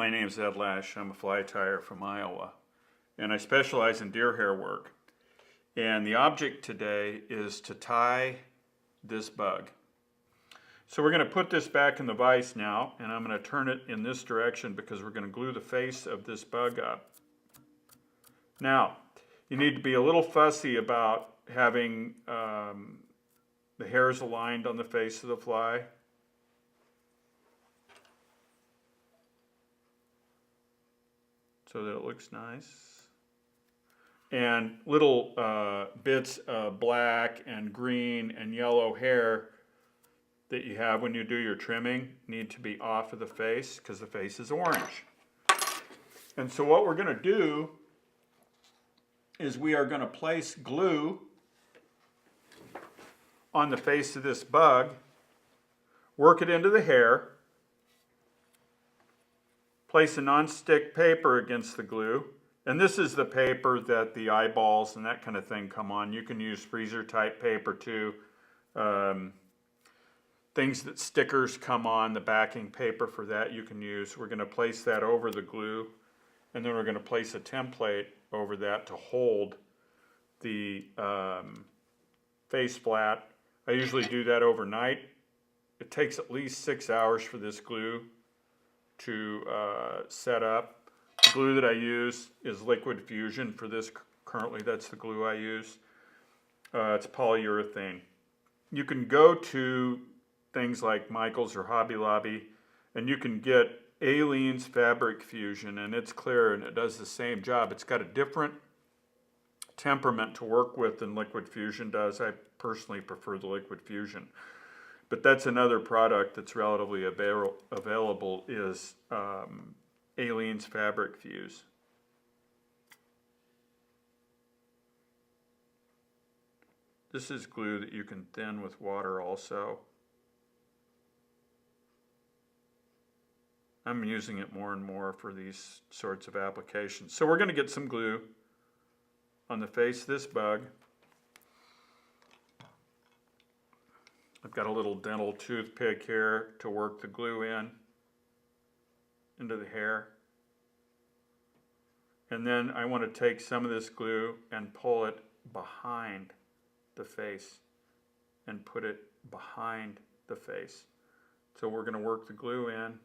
My name is Ed Lash. I'm a fly tyer from Iowa, and I specialize in deer hair work. And the object today is to tie this bug. So we're going to put this back in the vise now, and I'm going to turn it in this direction because we're going to glue the face of this bug up. Now, you need to be a little fussy about having the hairs aligned on the face of the fly. So that it looks nice. And little bits of black and green and yellow hair that you have when you do your trimming need to be off of the face because the face is orange. And so what we're going to do is we are going to place glue on the face of this bug, work it into the hair, place a non-stick paper against the glue, and this is the paper that the eyeballs and that kind of thing come on. You can use freezer type paper too. Things that stickers come on, the backing paper for that you can use. We're going to place that over the glue, and then we're going to place a template over that to hold the face flat. I usually do that overnight. It takes at least 6 hours for this glue to set up. The glue that I use is Liquid Fusion for this currently. That's the glue I use. It's polyurethane. You can go to things like Michael's or Hobby Lobby and you can get Aleene's Fabric Fusion, and it's clear and it does the same job. It's got a different temperament to work with than Liquid Fusion does. I personally prefer the Liquid Fusion. But that's another product that's relatively available is Aleene's Fabric Fuse. This is glue that you can thin with water also. I'm using it more and more for these sorts of applications. So we're going to get some glue on the face of this bug. I've got a little dental toothpick here to work the glue into the hair. And then I want to take some of this glue and pull it behind the face and put it behind the face. So we're going to work the glue in,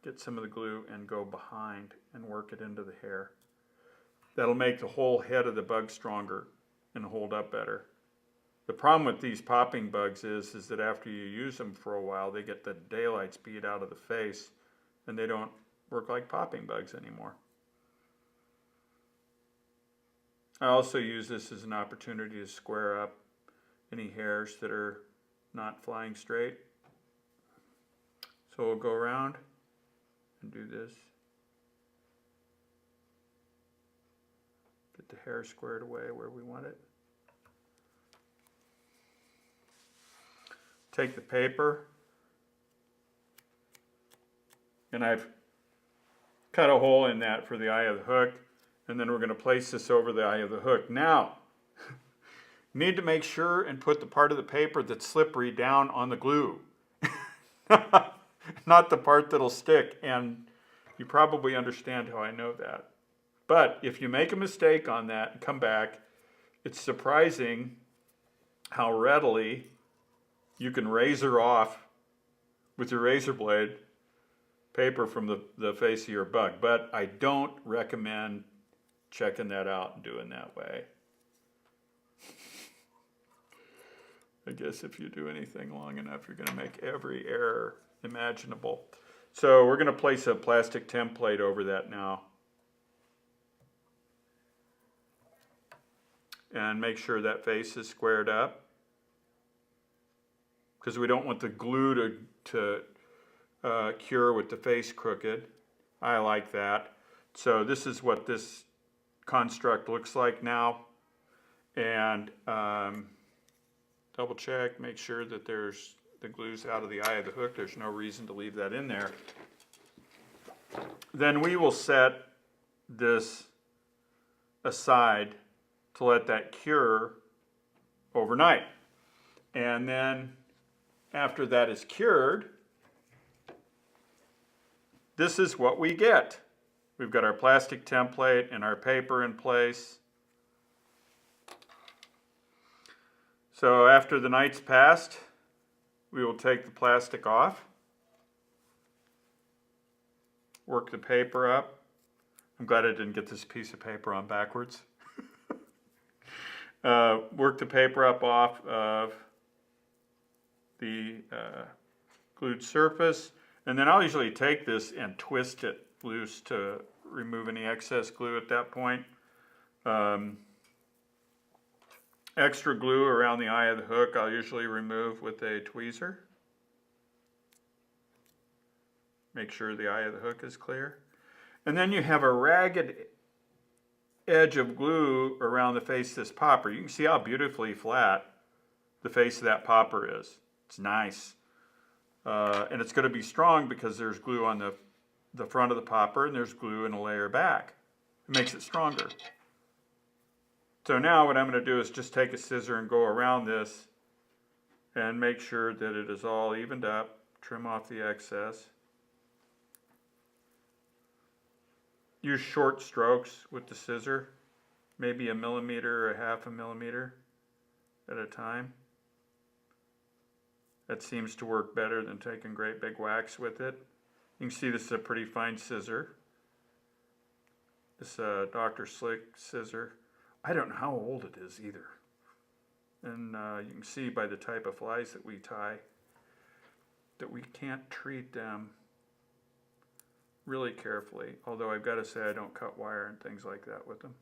get some of the glue and go behind and work it into the hair. That'll make the whole head of the bug stronger and hold up better. The problem with these popping bugs is that after you use them for a while, they get the daylights beat out of the face and they don't work like popping bugs anymore. I also use this as an opportunity to square up any hairs that are not flying straight. So we'll go around and do this. Get the hair squared away where we want it. Take the paper, and I've cut a hole in that for the eye of the hook, and then we're going to place this over the eye of the hook. Now, need to make sure and put the part of the paper that's slippery down on the glue, not the part that'll stick, and you probably understand how I know that. But if you make a mistake on that and come back, it's surprising how readily you can razor off with your razor blade paper from the face of your bug. But I don't recommend checking that out and doing that way. I guess if you do anything long enough, you're going to make every error imaginable. So we're going to place a plastic template over that now. And make sure that face is squared up, because we don't want the glue to cure with the face crooked. I like that. So this is what this construct looks like now. And double check, make sure that the glue's out of the eye of the hook. There's no reason to leave that in there. Then we will set this aside to let that cure overnight. And then after that is cured, this is what we get. We've got our plastic template and our paper in place. So after the night's passed, we will take the plastic off, work the paper up. I'm glad I didn't get this piece of paper on backwards. Work the paper up off of the glued surface, and then I'll usually take this and twist it loose to remove any excess glue at that point. Extra glue around the eye of the hook I'll usually remove with a tweezer. Make sure the eye of the hook is clear. And then you have a ragged edge of glue around the face of this popper. You can see how beautifully flat the face of that popper is. It's nice. And it's going to be strong because there's glue on the front of the popper and there's glue in a layer back. It makes it stronger. So now what I'm going to do is just take a scissor and go around this and make sure that it is all evened up. Trim off the excess. Use short strokes with the scissor, maybe 1 millimeter or 1/2 millimeter at a time. That seems to work better than taking great big whacks with it. You can see this is a pretty fine scissor. This Dr. Slick scissor. I don't know how old it is either. And you can see by the type of flies that we tie that we can't treat them really carefully. Although I've got to say I don't cut wire and things like that with them.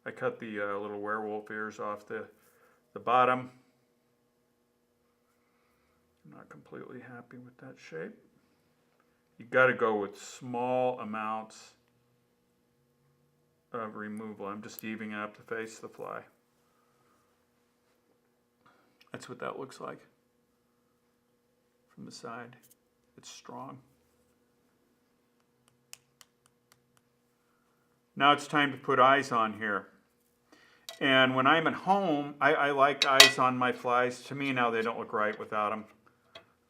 I cut the little werewolf ears off the bottom. I'm not completely happy with that shape. You got to go with small amounts of removal. I'm just evening up the face of the fly. That's what that looks like from the side. It's strong. Now it's time to put eyes on here. And when I'm at home, I like eyes on my flies. To me now they don't look right without them.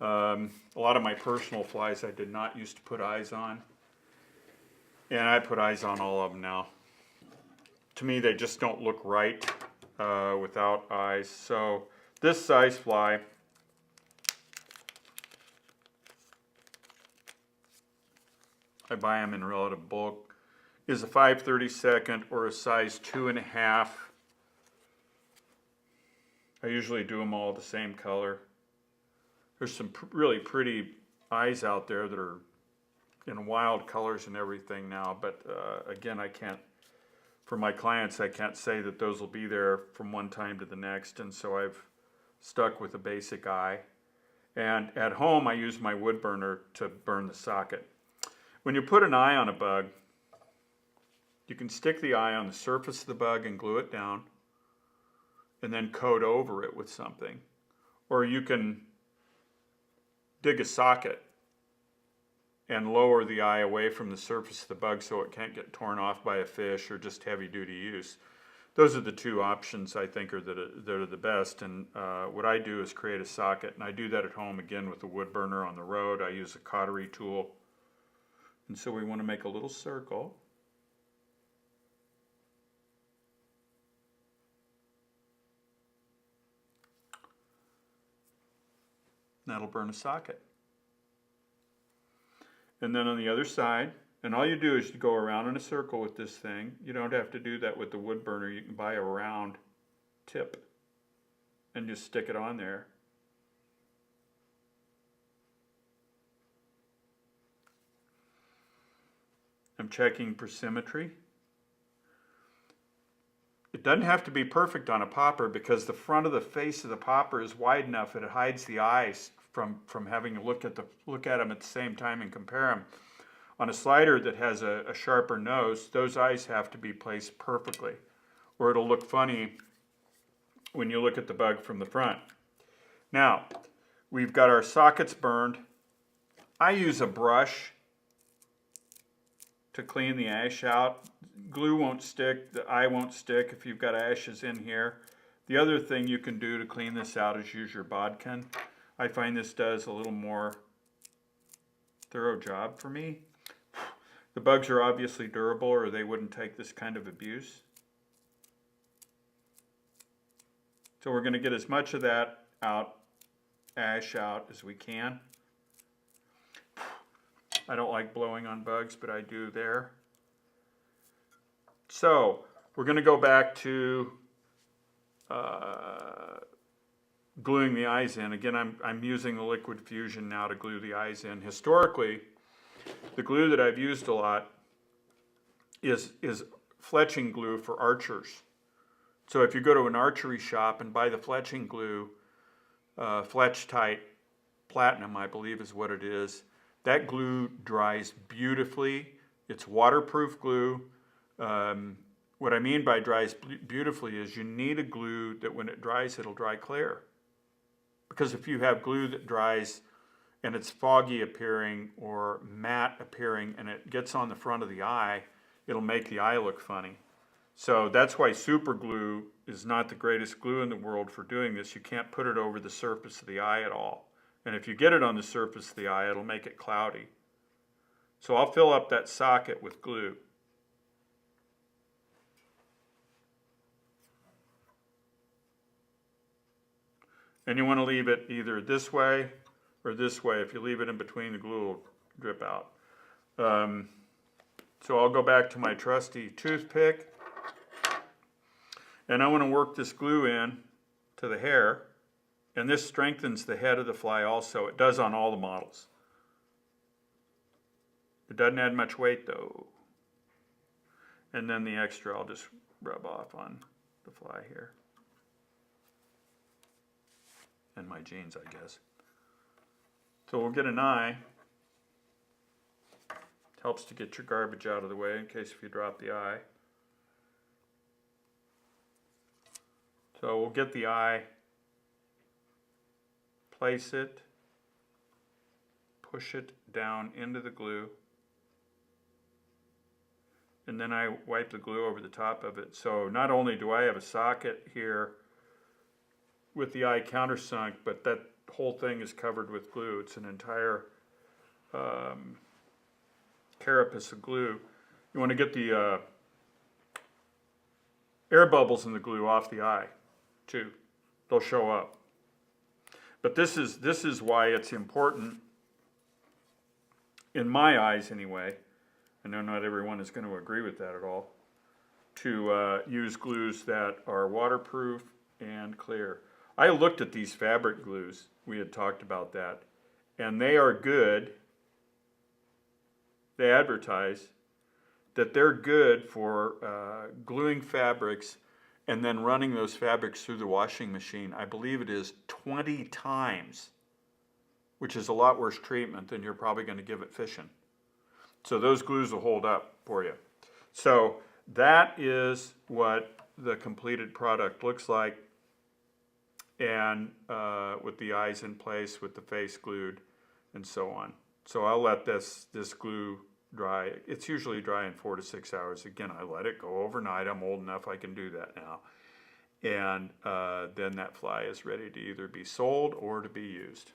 A lot of my personal flies I did not used to put eyes on. And I put eyes on all of them now. To me they just don't look right without eyes. So this size fly, I buy them in relative bulk, is a 5/32 or a size 2.5. I usually do them all the same color. There's some really pretty eyes out there that are in wild colors and everything now, but again, I can't, for my clients, I can't say that those will be there from one time to the next, and so I've stuck with a basic eye. And at home, I use my wood burner to burn the socket. When you put an eye on a bug, you can stick the eye on the surface of the bug and glue it down, and then coat over it with something. Or you can dig a socket and lower the eye away from the surface of the bug so it can't get torn off by a fish or just heavy duty use. Those are the two options I think that are the best. And what I do is create a socket, and I do that at home again with a wood burner on the road. I use a cautery tool. And so we want to make a little circle. That'll burn a socket. And then on the other side, and all you do is you go around in a circle with this thing. You don't have to do that with the wood burner. You can buy a round tip and just stick it on there. I'm checking for symmetry. It doesn't have to be perfect on a popper because the front of the face of the popper is wide enough that it hides the eyes from having to look at them at the same time and compare them. On a slider that has a sharper nose, those eyes have to be placed perfectly, or it'll look funny when you look at the bug from the front. Now, we've got our sockets burned. I use a brush to clean the ash out. Glue won't stick, the eye won't stick if you've got ashes in here. The other thing you can do to clean this out is use your bodkin. I find this does a little more thorough job for me. The bugs are obviously durable or they wouldn't take this kind of abuse. So we're going to get as much of that ash out as we can. I don't like blowing on bugs, but I do there. So we're going to go back to gluing the eyes in. Again, I'm using the liquid fusion now to glue the eyes in. Historically, the glue that I've used a lot is fletching glue for archers. So if you go to an archery shop and buy the fletching glue, Fletch-Tite Platinum, I believe is what it is, that glue dries beautifully. It's waterproof glue. What I mean by dries beautifully is you need a glue that when it dries, it'll dry clear. Because if you have glue that dries and it's foggy appearing or matte appearing and it gets on the front of the eye, it'll make the eye look funny. So that's why super glue is not the greatest glue in the world for doing this. You can't put it over the surface of the eye at all. And if you get it on the surface of the eye, it'll make it cloudy. So I'll fill up that socket with glue. And you want to leave it either this way or this way. If you leave it in between, the glue will drip out. So I'll go back to my trusty toothpick. And I want to work this glue in to the hair. And this strengthens the head of the fly also. It does on all the models. It doesn't add much weight though. And then the extra I'll just rub off on the fly here. And my jeans, I guess. So we'll get an eye. Helps to get your garbage out of the way in case if you drop the eye. So we'll get the eye, place it, push it down into the glue, and then I wipe the glue over the top of it. So not only do I have a socket here with the eye countersunk, but that whole thing is covered with glue. It's an entire carapace of glue. You want to get the air bubbles in the glue off the eye too. They'll show up. But this is why it's important, in my eyes anyway, I know not everyone is going to agree with that at all, to use glues that are waterproof and clear. I looked at these fabric glues, we had talked about that, and they are good. They advertise that they're good for gluing fabrics and then running those fabrics through the washing machine. I believe it is 20 times, which is a lot worse treatment than you're probably going to give it fishing. So those glues will hold up for you. So that is what the completed product looks like, and with the eyes in place, with the face glued, and so on. So I'll let this glue dry. It's usually dry in 4 to 6 hours. Again, I let it go overnight. I'm old enough I can do that now. And then that fly is ready to either be sold or to be used.